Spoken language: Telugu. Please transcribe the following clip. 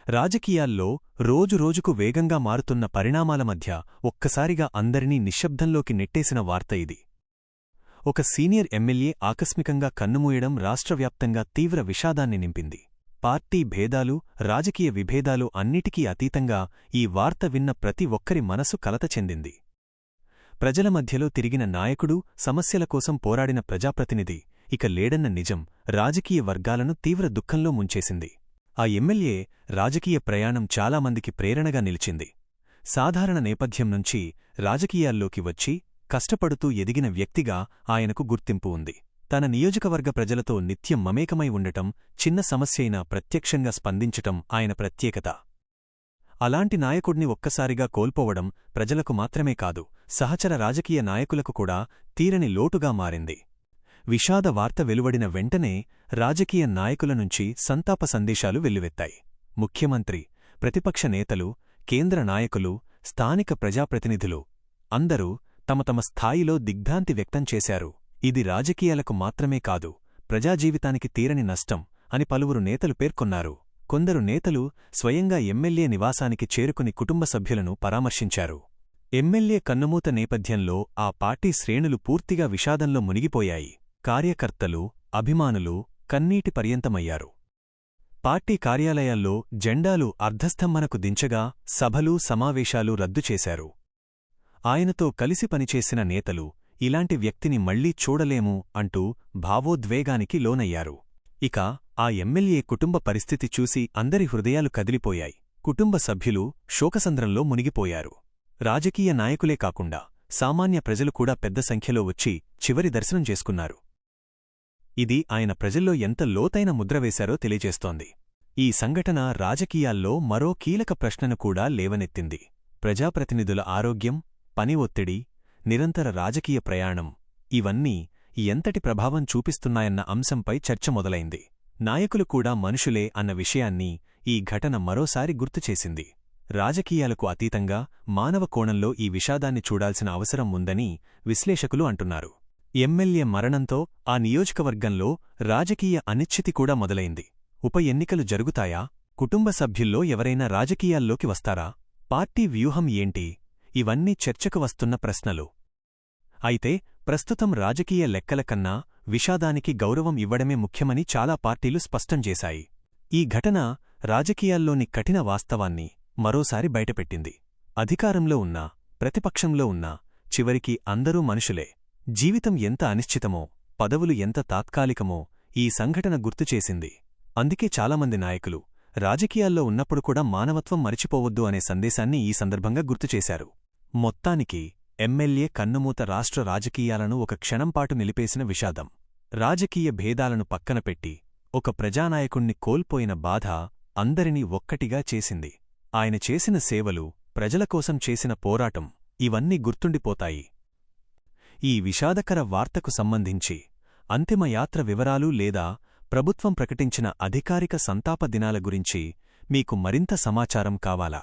రాజకీయాల్లో రోజురోజుకు వేగంగా మారుతున్న పరిణామాల మధ్య ఒక్కసారిగా అందరినీ నిశ్శబ్దంలోకి నెట్టేసిన వార్త ఇది. ఒక సీనియర్ ఎమ్మెల్యే ఆకస్మికంగా కన్నుమూయడం రాష్ట్రవ్యాప్తంగా తీవ్ర విషాదాన్ని నింపింది. పార్టీ భేదాలు, రాజకీయ విభేదాలు అన్నిటికీ అతీతంగా ఈ వార్త విన్న ప్రతి ఒక్కరి మనసు కలత చెందింది. ప్రజల మధ్యలో తిరిగిన నాయకుడు, సమస్యల కోసం పోరాడిన ప్రజాప్రతినిధి ఇక లేడన్న నిజం రాజకీయ వర్గాలను తీవ్ర దుఃఖంలో ముంచేసింది. ఆ ఎమ్మెల్యే రాజకీయ ప్రయాణం చాలామందికి ప్రేరణగా నిలిచింది. సాధారణ నేపథ్యం నుంచి రాజకీయాల్లోకి వచ్చి కష్టపడుతూ ఎదిగిన వ్యక్తిగా ఆయనకు గుర్తింపు ఉంది. తన నియోజకవర్గ ప్రజలతో నిత్యం మమేకమై ఉండటం, చిన్న సమస్యైనా ప్రత్యక్షంగా స్పందించటం ఆయన ప్రత్యేకత. అలాంటి నాయకుడిని ఒక్కసారిగా కోల్పోవడం ప్రజలకు మాత్రమే కాదు, సహచర రాజకీయ నాయకులకు కూడా తీరని లోటుగా మారింది. విషాద వార్త వెలువడిన వెంటనే రాజకీయ నాయకుల నుంచి సంతాప సందేశాలు వెల్లువెత్తాయి. ముఖ్యమంత్రి, ప్రతిపక్ష నేతలు, కేంద్ర నాయకులు, స్థానిక ప్రజాప్రతినిధులు అందరూ తమ తమ స్థాయిలో దిగ్భ్రాంతి వ్యక్తం చేశారు. ఇది రాజకీయాలకు మాత్రమే కాదు, ప్రజాజీవితానికి తీరని నష్టం అని పలువురు నేతలు పేర్కొన్నారు. కొందరు నేతలు స్వయంగా ఎమ్మెల్యే నివాసానికి చేరుకుని కుటుంబ సభ్యులను పరామర్శించారు. ఎమ్మెల్యే కన్నుమూత నేపథ్యంలో ఆ పార్టీ శ్రేణులు పూర్తిగా విషాదంలో మునిగిపోయాయి. కార్యకర్తలు, అభిమానులు కన్నీటి పర్యంతమయ్యారు. పార్టీ కార్యాలయాల్లో జెండాలు అర్ధస్తంభనకు దించగా సభలు, సమావేశాలు రద్దు చేశారు. ఆయనతో కలిసి పనిచేసిన నేతలు ఇలాంటి వ్యక్తిని మళ్లీ చూడలేము అంటూ భావోద్వేగానికి లోనయ్యారు. ఇక ఆ ఎమ్మెల్యే కుటుంబ పరిస్థితి చూసి అందరి హృదయాలు కదిలిపోయాయి. కుటుంబ సభ్యులు శోకసంద్రంలో మునిగిపోయారు. రాజకీయ నాయకులే కాకుండా సామాన్య ప్రజలు కూడా పెద్ద సంఖ్యలో వచ్చి చివరి దర్శనం చేసుకున్నారు. ఇది ఆయన ప్రజల్లో ఎంత లోతైన ముద్రవేశారో తెలియజేస్తోంది. ఈ సంఘటన రాజకీయాల్లో మరో కీలక ప్రశ్నను కూడా లేవనెత్తింది. ప్రజాప్రతినిధుల ఆరోగ్యం, పని ఒత్తిడి, నిరంతర రాజకీయ ప్రయాణం ఇవన్నీ ఎంతటి ప్రభావం చూపిస్తున్నాయన్న అంశంపై చర్చ మొదలైంది. నాయకులు కూడా మనుషులే అన్న విషయాన్ని ఈ ఘటన మరోసారి గుర్తుచేసింది. రాజకీయాలకు అతీతంగా మానవ కోణంలో ఈ విషాదాన్ని చూడాల్సిన అవసరం ఉందని విశ్లేషకులు అంటున్నారు. ఎమ్మెల్యే మరణంతో ఆ నియోజకవర్గంలో రాజకీయ అనిశ్చితి కూడా మొదలైంది. ఉప ఎన్నికలు జరుగుతాయా? కుటుంబ సభ్యుల్లో ఎవరైనా రాజకీయాల్లోకి వస్తారా? పార్టీ వ్యూహం ఏంటి? ఇవన్నీ చర్చకు వస్తున్న ప్రశ్నలు. అయితే ప్రస్తుతం రాజకీయ లెక్కల కన్నా విషాదానికి గౌరవం ఇవ్వడమే ముఖ్యమని చాలా పార్టీలు స్పష్టం చేశాయి. ఈ ఘటన రాజకీయాల్లోని కఠిన వాస్తవాన్ని మరోసారి బయటపెట్టింది. అధికారంలో ఉన్నా, ప్రతిపక్షంలో ఉన్నా చివరికి అందరూ మనుషులే. జీవితం ఎంత అనిశ్చితమో, పదవులు ఎంత తాత్కాలికమో ఈ సంఘటన గుర్తుచేసింది. అందుకే చాలామంది నాయకులు రాజకీయాల్లో ఉన్నప్పుడు కూడా మానవత్వం మరిచిపోవద్దు అనే సందేశాన్ని ఈ సందర్భంగా గుర్తుచేశారు. మొత్తానికి ఎమ్మెల్యే కన్నుమూత రాష్ట్ర రాజకీయాలను ఒక క్షణంపాటు నిలిపేసిన విషాదం. రాజకీయ భేదాలను పక్కనపెట్టి ఒక ప్రజానాయకుణ్ణి కోల్పోయిన బాధ అందరినీ ఒక్కటిగా చేసింది. ఆయన చేసిన సేవలు, ప్రజలకోసం చేసిన పోరాటం ఇవన్నీ గుర్తుండిపోతాయి. ఈ విషాదకర వార్తకు సంబంధించి అంతిమయాత్ర వివరాలు లేదా ప్రభుత్వం ప్రకటించిన అధికారిక సంతాప దినాల గురించి మీకు మరింత సమాచారం కావాలా?